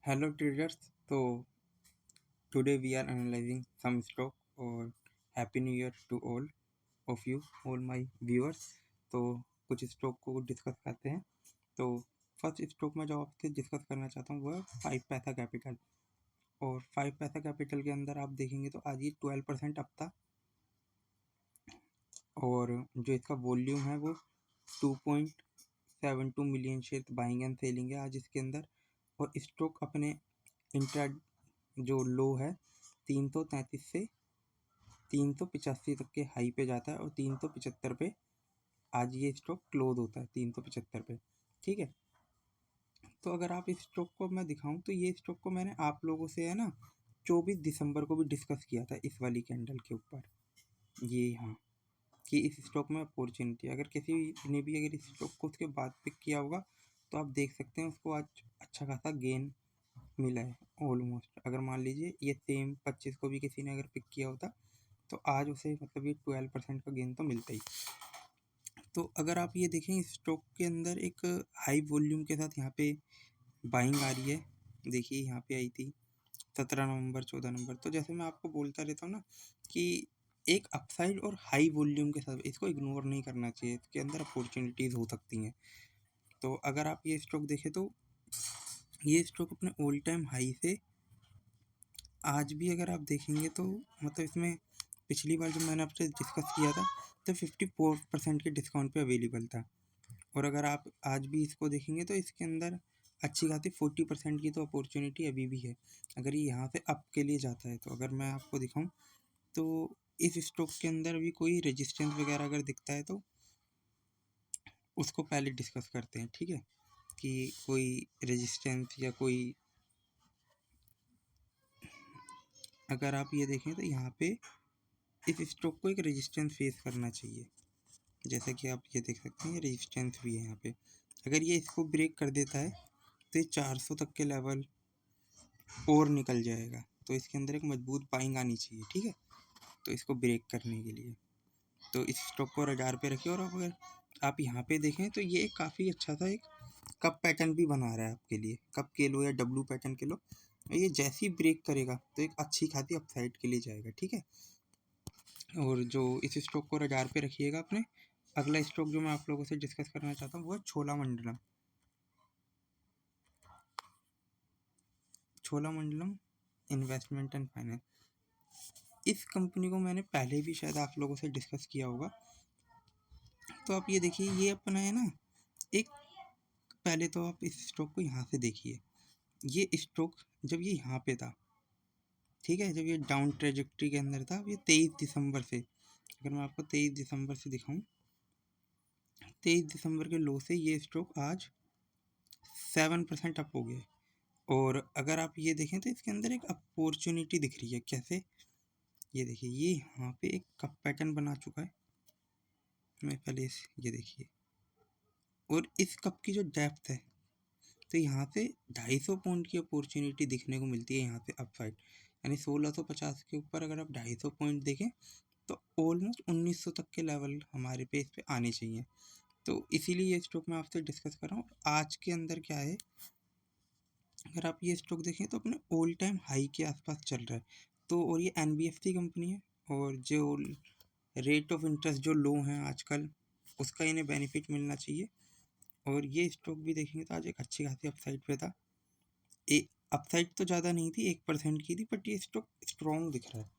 Hello traders. So today we are analyzing some stock और happy new year to all of you all my viewers. तो कुछ stock को discuss करते हैं। तो फर्स्ट स्टॉक में जो आपसे डिस्कस करना चाहता हूँ वो है 5 पैसा कैपिटल। और 5 पैसा कैपिटल के अंदर आप देखेंगे तो आज ये 12% अप था और जो इसका वॉल्यूम है वो 2.72 million share buying and selling है आज इसके अंदर। और स्टॉक अपने इंट्रा जो लो है 333 से 385 तक के हाई पे जाता है और 375 पे आज ये स्टॉक क्लोज होता है 375 पे। ठीक है, तो अगर आप इस स्टॉक को मैं दिखाऊं तो ये स्टॉक को मैंने आप लोगों से है ना 24 दिसंबर को भी डिस्कस किया था इस वाली कैंडल के ऊपर। ये हाँ कि इस स्टॉक में अपॉर्चुनिटी अगर किसी ने भी अगर इस स्टॉक को उसके बाद पिक किया होगा तो आप देख सकते हैं उसको आज अच्छा खासा गेन मिला है ऑलमोस्ट। अगर मान लीजिए ये सेम 25 को भी किसी ने अगर पिक किया होता तो आज उसे मतलब ये 12% का गेन तो मिलता ही। तो अगर आप ये देखें स्टॉक के अंदर एक हाई वॉल्यूम के साथ यहाँ पे बाइंग आ रही है। देखिए यहाँ पे आई थी 17 नवंबर 14 नवंबर। तो जैसे मैं आपको बोलता रहता हूँ ना कि एक अपसाइड और हाई वॉल्यूम के साथ इसको इग्नोर नहीं करना चाहिए, इसके अंदर अपॉर्चुनिटीज़ हो सकती हैं। तो अगर आप ये स्टॉक देखें तो ये स्टॉक अपने ऑल टाइम हाई से आज भी अगर आप देखेंगे तो मतलब इसमें पिछली बार जब मैंने आपसे डिस्कस किया था तो 54% के डिस्काउंट पे अवेलेबल था। और अगर आप आज भी इसको देखेंगे तो इसके अंदर अच्छी खासी 40% की तो अपॉर्चुनिटी अभी भी है अगर ये यहाँ से अप के लिए जाता है। तो अगर मैं आपको दिखाऊं तो इस स्टॉक के अंदर अभी कोई रेजिस्टेंस वगैरह अगर दिखता है तो उसको पहले डिस्कस करते हैं। ठीक है, कि कोई रेजिस्टेंस या कोई अगर आप ये देखें तो यहाँ पे इस स्टॉक को एक रेजिस्टेंस फेस करना चाहिए। जैसा कि आप ये देख सकते हैं रेजिस्टेंस भी है यहाँ पे। अगर ये इसको ब्रेक कर देता है तो ये 400 तक के लेवल और निकल जाएगा। तो इसके अंदर एक मजबूत बाइंग आनी चाहिए। ठीक है, तो इसको ब्रेक करने के लिए तो इस स्टॉक को रडार पे रखिए। और अगर आप यहाँ पे देखें तो ये काफ़ी अच्छा सा एक कप पैटर्न भी बना रहा है आपके लिए, कप के लो या डब्लू पैटर्न के लो। ये जैसे ही ब्रेक करेगा तो एक अच्छी खासी अपसाइड के लिए जाएगा। ठीक है, और जो इस स्टॉक को रडार पे रखिएगा अपने। अगला स्टॉक जो मैं आप लोगों से डिस्कस करना चाहता हूँ वो है छोलामंडलम। छोलामंडलम इन्वेस्टमेंट एंड फाइनेंस। इस कंपनी को मैंने पहले भी शायद आप लोगों से डिस्कस किया होगा। तो आप ये देखिए ये अपना है ना एक, पहले तो आप इस स्टॉक को यहाँ से देखिए। ये स्टॉक जब ये यहाँ पे था, ठीक है, जब ये डाउन ट्रेजेक्ट्री के अंदर था, ये 23 दिसंबर से, अगर मैं आपको 23 दिसंबर से दिखाऊं, 23 दिसंबर के लो से ये स्टॉक आज 7% अप हो गया। और अगर आप ये देखें तो इसके अंदर एक अपॉर्चुनिटी दिख रही है। कैसे? ये देखिए ये यहाँ पे एक कप पैटर्न बना चुका है। मैं पहले ये देखिए, और इस कप की जो डेप्थ है तो यहाँ से 250 पॉइंट की अपॉर्चुनिटी दिखने को मिलती है यहाँ से अपसाइड। यानी 1650 के ऊपर अगर आप 250 पॉइंट देखें तो ऑलमोस्ट 1900 तक के लेवल हमारे पे इस पे आने चाहिए। तो इसीलिए ये स्टॉक मैं आपसे डिस्कस कर रहा हूँ। आज के अंदर क्या है, अगर आप ये स्टॉक देखें तो अपने ऑल टाइम हाई के आसपास चल रहा है। तो और ये एनबीएफसी कंपनी है और जो रेट ऑफ इंटरेस्ट जो लो हैं आजकल उसका इन्हें बेनिफिट मिलना चाहिए। और ये स्टॉक भी देखेंगे तो आज एक अच्छी खासी अपसाइड पे था। एक अपसाइड तो ज़्यादा नहीं थी, 1% की थी, बट ये स्टॉक स्ट्रॉन्ग दिख रहा है।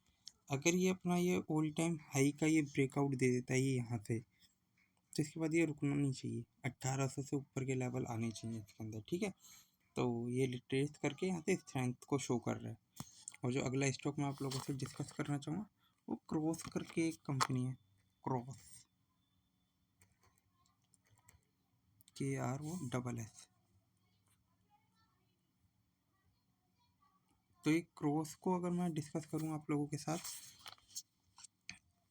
अगर ये अपना ये ऑल टाइम हाई का ये ब्रेकआउट दे देता है ये यहाँ से तो इसके बाद ये रुकना नहीं चाहिए, 1800 से ऊपर के लेवल आने चाहिए इसके अंदर। ठीक है, तो ये ट्रेस करके यहाँ से स्ट्रेंथ को शो कर रहा है। और जो अगला स्टॉक मैं आप लोगों से डिस्कस करना चाहूँगा वो क्रॉस करके एक कंपनी है, क्रॉस, KROSS। तो ये क्रॉस को अगर मैं डिस्कस करूँ आप लोगों के साथ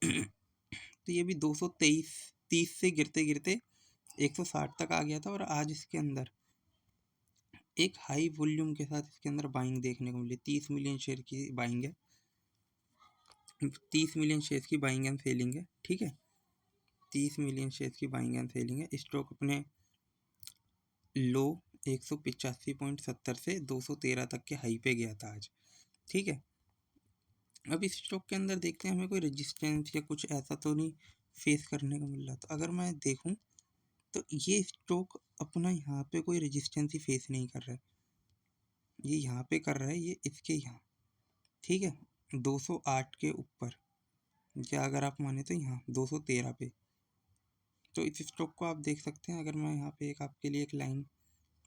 तो ये भी 230 से गिरते गिरते 160 तक आ गया था। और आज इसके अंदर एक हाई वॉल्यूम के साथ इसके अंदर बाइंग देखने को मिली। 30 मिलियन शेयर की बाइंग है, 30 मिलियन शेयर की बाइंग एंड सेलिंग है। ठीक है, 30 मिलियन शेयर की बाइंग एंड सेलिंग है। स्टॉक अपने लो 185.70 से 213 तक के हाई पे गया था आज, ठीक है। अब इस स्टॉक के अंदर देखते हैं हमें कोई रेजिस्टेंस या कुछ ऐसा तो नहीं फेस करने को मिल रहा। तो अगर मैं देखूं तो ये स्टॉक अपना यहाँ पे कोई रेजिस्टेंस ही फेस नहीं कर रहा है, ये यहाँ पे कर रहा है, ये इसके यहाँ, ठीक है, 208 के ऊपर, या अगर आप माने तो यहाँ 213 पे। तो इस स्टॉक को आप देख सकते हैं। अगर मैं यहाँ पे एक आपके लिए एक लाइन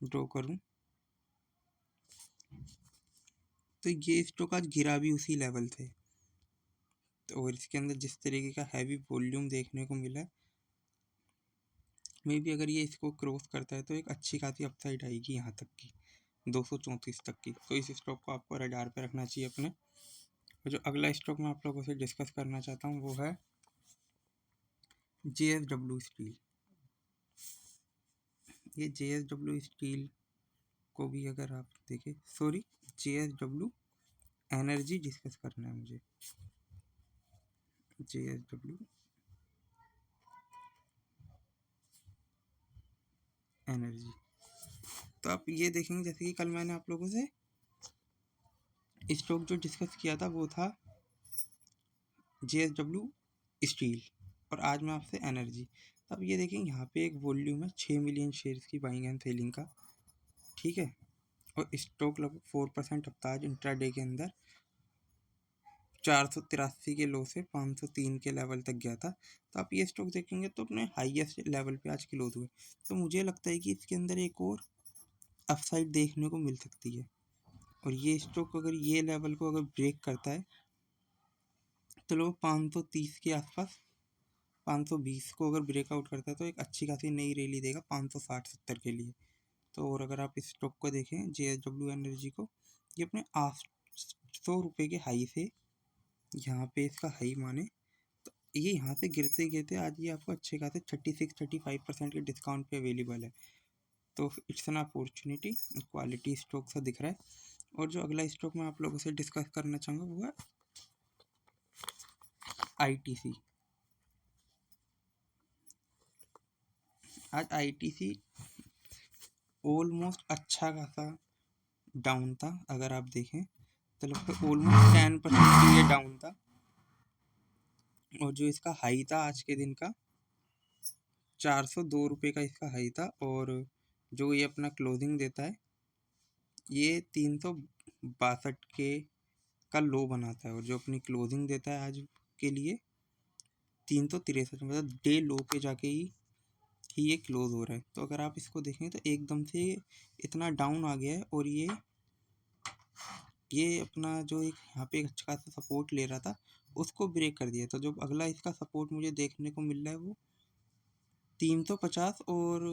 ड्रॉ करूँ तो ये स्टॉक आज गिरा भी उसी लेवल से। तो और इसके अंदर जिस तरीके का हैवी वॉल्यूम देखने को मिला है, मे बी अगर ये इसको क्रॉस करता है तो एक अच्छी खासी अपसाइड आएगी यहाँ तक की, 234 तक की। तो इस स्टॉक को आपको रडार पे रखना चाहिए अपने। और जो अगला स्टॉक मैं आप लोगों से डिस्कस करना चाहता हूँ वो है JSW स्टील। ये JSW स्टील को भी अगर आप देखें, सॉरी, JSW एनर्जी डिस्कस करना है मुझे, JSW एनर्जी। तो आप ये देखेंगे जैसे कि कल मैंने आप लोगों से स्टॉक जो डिस्कस किया था वो था JSW स्टील, और आज मैं आपसे एनर्जी। अब ये देखेंगे यहाँ पे एक वॉल्यूम है 6 मिलियन शेयर्स की बाइंग एंड सेलिंग का, ठीक है। और स्टॉक लगभग 4% हफ्ता आज इंट्राडे के अंदर 483 के लो से 503 के लेवल तक गया था। तो आप ये स्टॉक देखेंगे तो अपने हाईएस्ट लेवल पे आज क्लोज हुए। तो मुझे लगता है कि इसके अंदर एक और अपसाइड देखने को मिल सकती है। और ये स्टॉक अगर ये लेवल को अगर ब्रेक करता है तो लोग 530 के आसपास, 520 को अगर ब्रेकआउट करता है तो एक अच्छी खासी नई रैली देगा 560-70 के लिए। तो और अगर आप इस स्टॉक को देखें JSW एनर्जी को, ये अपने 800 रुपये के हाई से यहाँ पे इसका हाई माने तो ये यहाँ से गिरते गिरते आज ये आपको अच्छे खासे 36-35% के डिस्काउंट पे अवेलेबल है। तो it's an opportunity, quality stock सा दिख रहा है। और जो अगला स्टॉक मैं आप लोगों से डिस्कस करना चाहूँगा वो है ITC। आज ITC ऑलमोस्ट अच्छा खासा डाउन था। अगर आप देखें तो लगभग ऑलमोस्ट 10% ये डाउन था। और जो इसका हाई था आज के दिन का 402 रुपये का इसका हाई था। और जो ये अपना क्लोजिंग देता है ये 362 के का लो बनाता है। और जो अपनी क्लोजिंग देता है आज के लिए 363, मतलब डे लो पे जाके ही ये क्लोज हो रहा है। तो अगर आप इसको देखें तो एकदम से इतना डाउन आ गया है और ये अपना जो एक यहाँ पे एक अच्छा खासा सपोर्ट ले रहा था उसको ब्रेक कर दिया। तो जो अगला इसका सपोर्ट मुझे देखने को मिल रहा है वो 350 और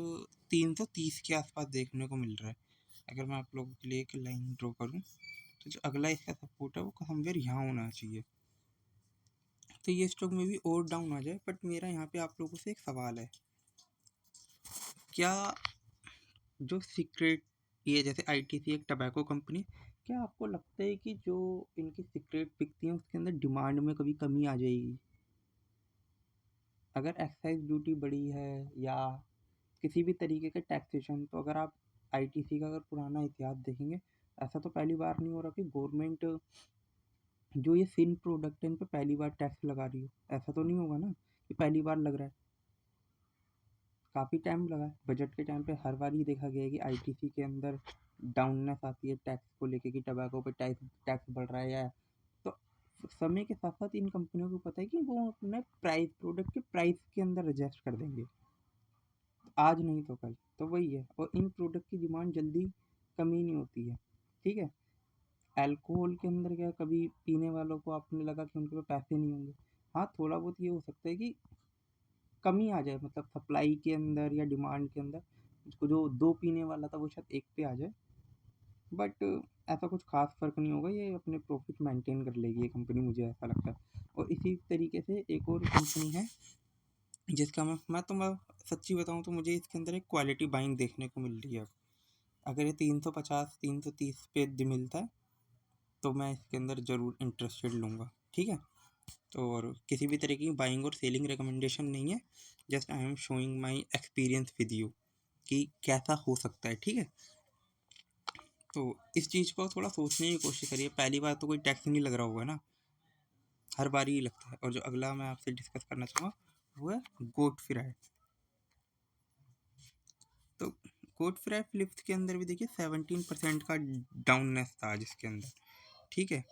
330 के आसपास देखने को मिल रहा है। अगर मैं आप लोगों के लिए एक लाइन ड्रॉ करूँ तो जो अगला इसका सपोर्ट है वो समवेयर यहाँ होना चाहिए। तो ये स्टॉक में भी और डाउन आ जाए। बट मेरा यहाँ पे आप लोगों से एक सवाल है, क्या जो सीक्रेट, ये जैसे ITC एक टबैको कंपनी, क्या आपको लगता है कि जो इनकी सीक्रेट बिकती हैं उसके अंदर डिमांड में कभी कमी आ जाएगी? अगर एक्साइज ड्यूटी बढ़ी है या किसी भी तरीके के टैक्सेशन, तो अगर आप ITC का अगर पुराना इतिहास देखेंगे, ऐसा तो पहली बार नहीं हो रहा कि गवर्नमेंट जो ये फिन प्रोडक्ट है इन पर पहली बार टैक्स लगा रही हो। ऐसा तो नहीं होगा ना कि पहली बार लग रहा है, काफ़ी टाइम लगा है। बजट के टाइम पे हर बार ही देखा गया है कि ITC के अंदर डाउननेस आती है टैक्स को लेके कि टबैको पे टैक्स बढ़ रहा है या, तो समय के साथ साथ इन कंपनियों को पता है कि वो अपने प्राइस, प्रोडक्ट के प्राइस के अंदर एडजस्ट कर देंगे, आज नहीं तो कल। तो वही है। और इन प्रोडक्ट की डिमांड जल्दी कमी नहीं होती है, ठीक है। अल्कोहल के अंदर क्या कभी पीने वालों को आपने लगा कि उनके पास पैसे नहीं होंगे, हाँ थोड़ा बहुत ये हो सकता है कि कमी आ जाए, मतलब सप्लाई के अंदर या डिमांड के अंदर, उसको जो 2 पीने वाला था वो शायद 1 पे आ जाए। बट ऐसा कुछ ख़ास फ़र्क नहीं होगा, ये अपने प्रॉफिट मेंटेन कर लेगी ये कंपनी, मुझे ऐसा लगता है। और इसी तरीके से एक और कंपनी है जिसका मैं सच्ची बताऊँ तो मुझे इसके अंदर एक क्वालिटी बाइंग देखने को मिल रही है अब। अगर ये 350 330 पे मिलता है तो मैं इसके अंदर ज़रूर इंटरेस्टेड लूँगा, ठीक है। तो और किसी भी तरह की बाइंग और सेलिंग रिकमेंडेशन नहीं है, just I am showing my experience with you कि कैसा हो सकता है, ठीक है। तो इस चीज़ को थोड़ा सोचने की कोशिश करिए। पहली बार तो कोई टैक्स नहीं लग रहा होगा ना, हर बार ही लगता है। और जो अगला मैं आपसे डिस्कस करना चाहूँगा वो है गोट फ्राई। तो गोट फ्राई फिलिप्स के अंदर भी देखिए 17% का डाउननेस था आज इसके अंदर, ठीक है।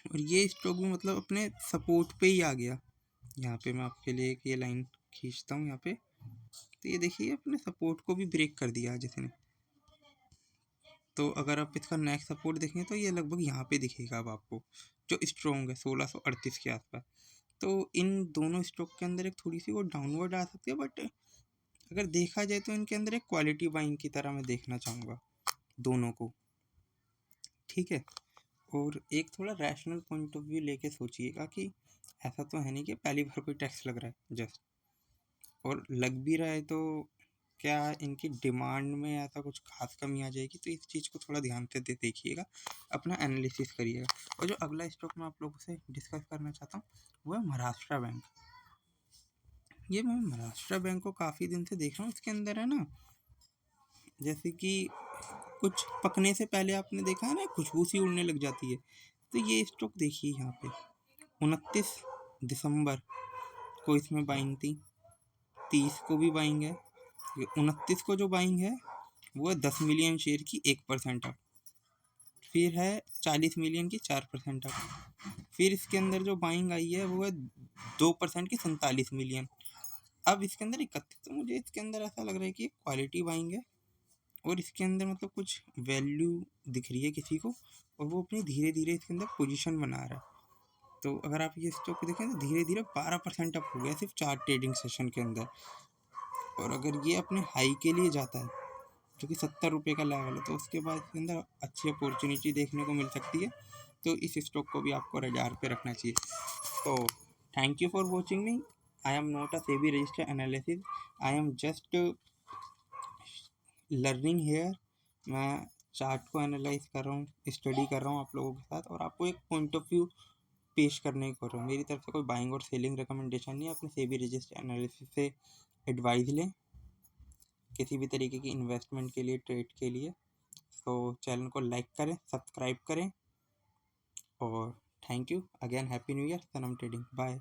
और ये स्टॉक भी मतलब अपने सपोर्ट पे ही आ गया। यहाँ पे मैं आपके लिए एक ये लाइन खींचता हूँ यहाँ पे, तो ये देखिए अपने सपोर्ट को भी ब्रेक कर दिया आज इसने। तो अगर आप इसका नेक्स्ट सपोर्ट देखें तो ये लगभग यहाँ पे दिखेगा अब आपको, जो स्ट्रॉन्ग है 1638 के आसपास। तो इन दोनों स्टॉक के अंदर एक थोड़ी सी वो डाउनवर्ड आ सकती है, बट अगर देखा जाए तो इनके अंदर एक क्वालिटी बाइंग की तरह मैं देखना चाहूँगा दोनों को, ठीक है। और एक थोड़ा रैशनल पॉइंट ऑफ व्यू लेके सोचिएगा कि ऐसा तो है नहीं कि पहली बार कोई टैक्स लग रहा है जस्ट, और लग भी रहा है तो क्या इनकी डिमांड में ऐसा कुछ खास कमी आ जाएगी। तो इस चीज़ को थोड़ा ध्यान से देखिएगा, अपना एनालिसिस करिएगा। और जो अगला स्टॉक मैं आप लोगों से डिस्कस करना चाहता हूँ वो है महाराष्ट्र बैंक। ये मैं महाराष्ट्र बैंक को काफ़ी दिन से देख रहा हूँ। इसके अंदर है ना, जैसे कि कुछ पकने से पहले आपने देखा है ना, खुशबू सी उड़ने लग जाती है। तो ये स्टॉक देखिए यहाँ पे 29 दिसंबर को इसमें बाइंग थी, 30 को भी बाइंग है, 29 को जो बाइंग है वो है 10 मिलियन शेयर की 1% अप, फिर है 40 मिलियन की 4% अप, फिर इसके अंदर जो बाइंग आई है वो है 2% की 47 मिलियन, अब इसके अंदर 31। तो मुझे इसके अंदर ऐसा लग रहा है कि क्वालिटी बाइंग है और इसके अंदर मतलब कुछ वैल्यू दिख रही है किसी को, और वो अपनी धीरे धीरे इसके अंदर पोजीशन बना रहा है। तो अगर आप ये स्टॉक देखें तो धीरे धीरे 12% अप हो गया सिर्फ 4 ट्रेडिंग सेशन के अंदर। और अगर ये अपने हाई के लिए जाता है जो कि 70 रुपये का लेवल है, तो उसके बाद इसके अंदर अच्छी अपॉर्चुनिटी देखने को मिल सकती है। तो इस स्टॉक को भी आपको रडार पे रखना चाहिए। तो thank you for watching me. I am not a SEBI registered analysis, I am just learning here. मैं चार्ट को एनालाइज कर रहा हूँ, स्टडी कर रहा हूँ आप लोगों के साथ, और आपको एक पॉइंट ऑफ व्यू पेश करने को कर रहा हूँ। मेरी तरफ से कोई बाइंग और सेलिंग रिकमेंडेशन नहीं है। अपने सेबी रजिस्टर्ड एनालिसिस से एडवाइस लें किसी भी तरीके की इन्वेस्टमेंट के लिए, ट्रेड के लिए। तो चैनल को लाइक करें, सब्सक्राइब करें, और thank you again. Happy new year. Sanam trading, bye.